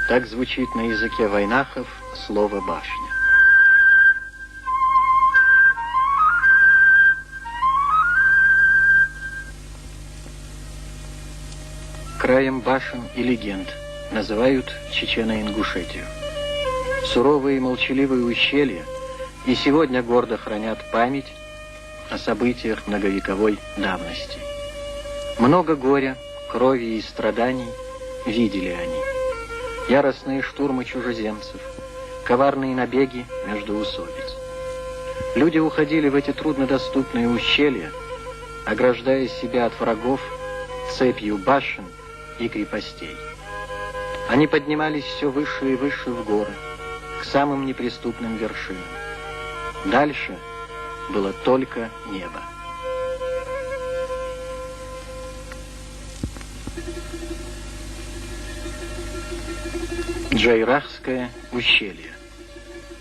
Так звучит на языке вайнахов слово «башня». Краем башен и легенд называют Чечено-Ингушетию. Суровые и молчаливые ущелья и сегодня гордо хранят память о событиях многовековой давности. Много горя, крови и страданий видели они. Яростные штурмы чужеземцев, коварные набеги междоусобиц. Люди уходили в эти труднодоступные ущелья, ограждая себя от врагов цепью башен и крепостей. Они поднимались все выше и выше в горы, к самым неприступным вершинам. Дальше было только небо. Джайрахское ущелье.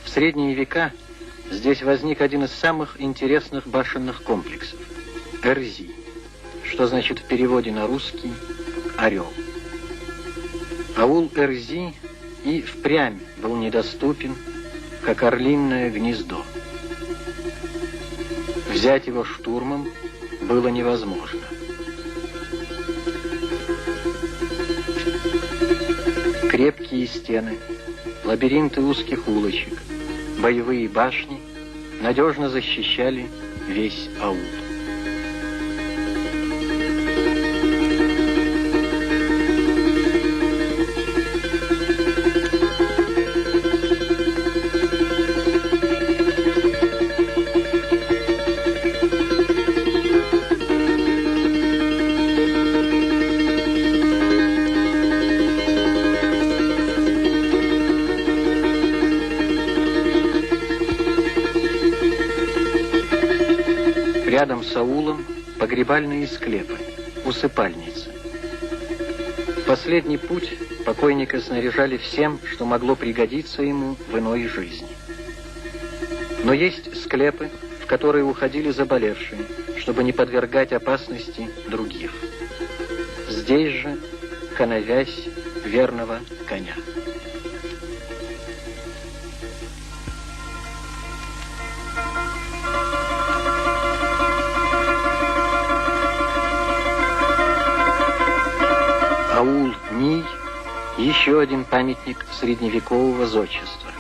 В средние века здесь возник один из самых интересных башенных комплексов – Эрзи, что значит в переводе на русский «орел». Аул Эрзи и впрямь был недоступен, как орлиное гнездо. Взять его штурмом было невозможно. Крепкие стены, лабиринты узких улочек, боевые башни надежно защищали весь аул. Рядом с аулом погребальные склепы, усыпальницы. В последний путь покойника снаряжали всем, что могло пригодиться ему в иной жизни. Но есть склепы, в которые уходили заболевшие, чтобы не подвергать опасности других. Здесь же коновязь верного коня. Аул Ний – еще один памятник средневекового зодчества.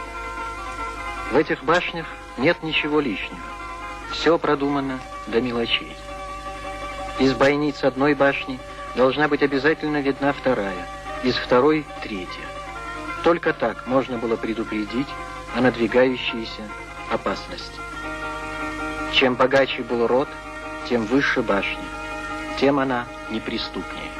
В этих башнях нет ничего лишнего. Все продумано до мелочей. Из бойниц одной башни должна быть обязательно видна вторая, из второй – третья. Только так можно было предупредить о надвигающейся опасности. Чем богаче был род, тем выше башня, тем она неприступнее.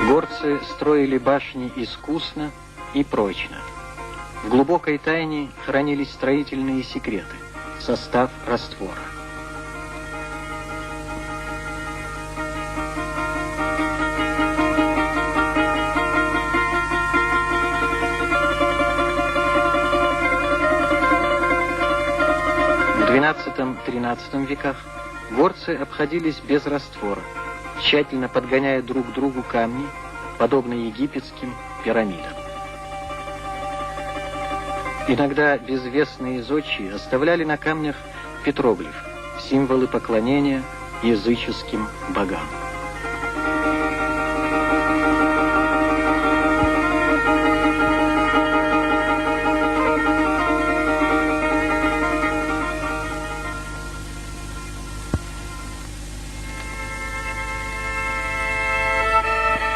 Горцы строили башни искусно и прочно. В глубокой тайне хранились строительные секреты, состав раствора. В XII-XIII веках горцы обходились без раствора, тщательно подгоняя друг к другу камни, подобно египетским пирамидам. Иногда безвестные зодчие оставляли на камнях петроглиф, символы поклонения языческим богам.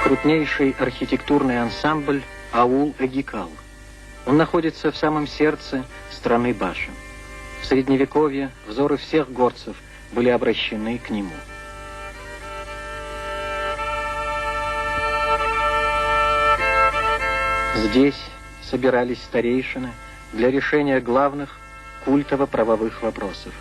Крупнейший архитектурный ансамбль аул Эгикал. Он находится в самом сердце страны башен. В Средневековье взоры всех горцев были обращены к нему. Здесь собирались старейшины для решения главных культово-правовых вопросов.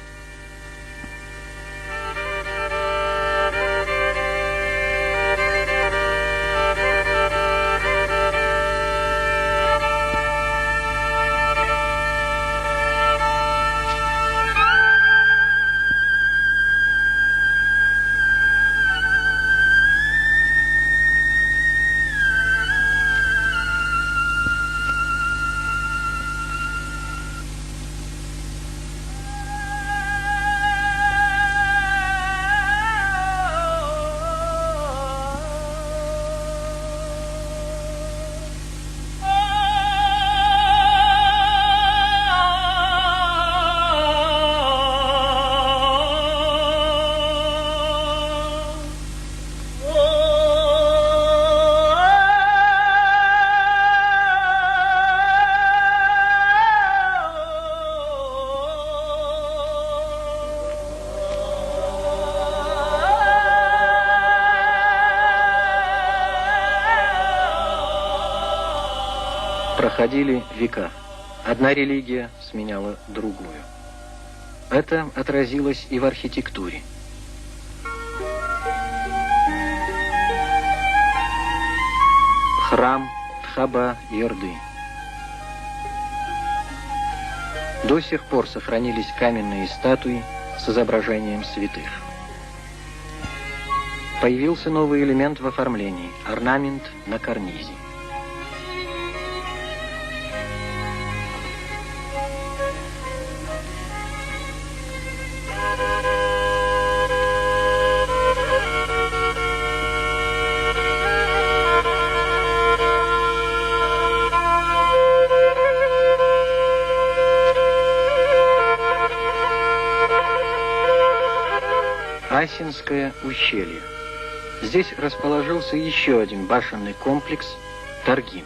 Проходили века. Одна религия сменяла другую. Это отразилось и в архитектуре. Храм Тхаба-Йорды. До сих пор сохранились каменные статуи с изображением святых. Появился новый элемент в оформлении – орнамент на карнизе. Асинское ущелье. Здесь расположился еще один башенный комплекс – Таргин.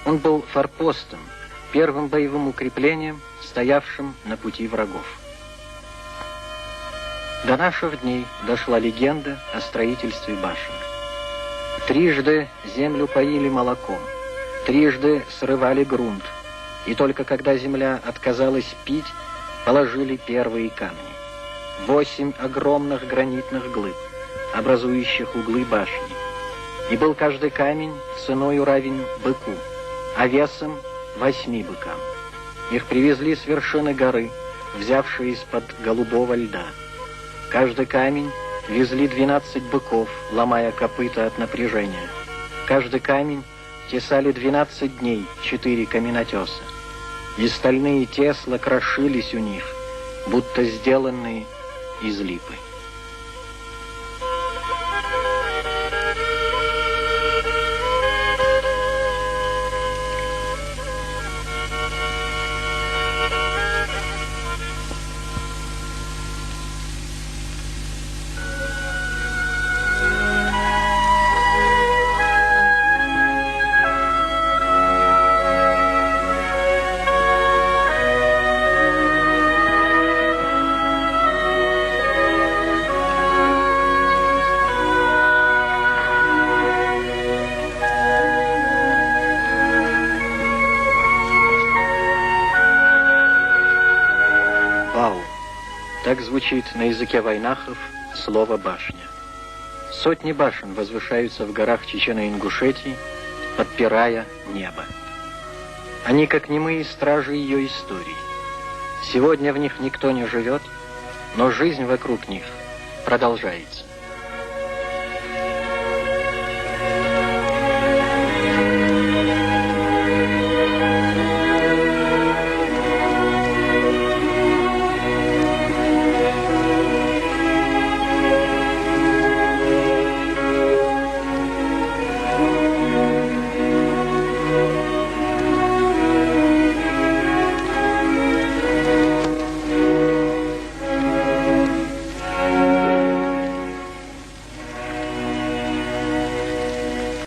Он был форпостом, первым боевым укреплением, стоявшим на пути врагов. До наших дней дошла легенда о строительстве башен. Трижды землю поили молоком, трижды срывали грунт, и только когда земля отказалась пить, положили первые камни. 8 огромных гранитных глыб, образующих углы башни. И был каждый камень ценою равен быку, а весом 8 быкам. Их привезли с вершины горы, взявшие из-под голубого льда. Каждый камень везли 12 быков, ломая копыта от напряжения. Каждый камень тесали 12 дней 4 каменотеса. И стальные тесла крошились у них, будто сделанные из липы. Так звучит на языке вайнахов слово «башня». Сотни башен возвышаются в горах Чечено-Ингушетии, подпирая небо. Они как немые стражи ее истории. Сегодня в них никто не живет, но жизнь вокруг них продолжается.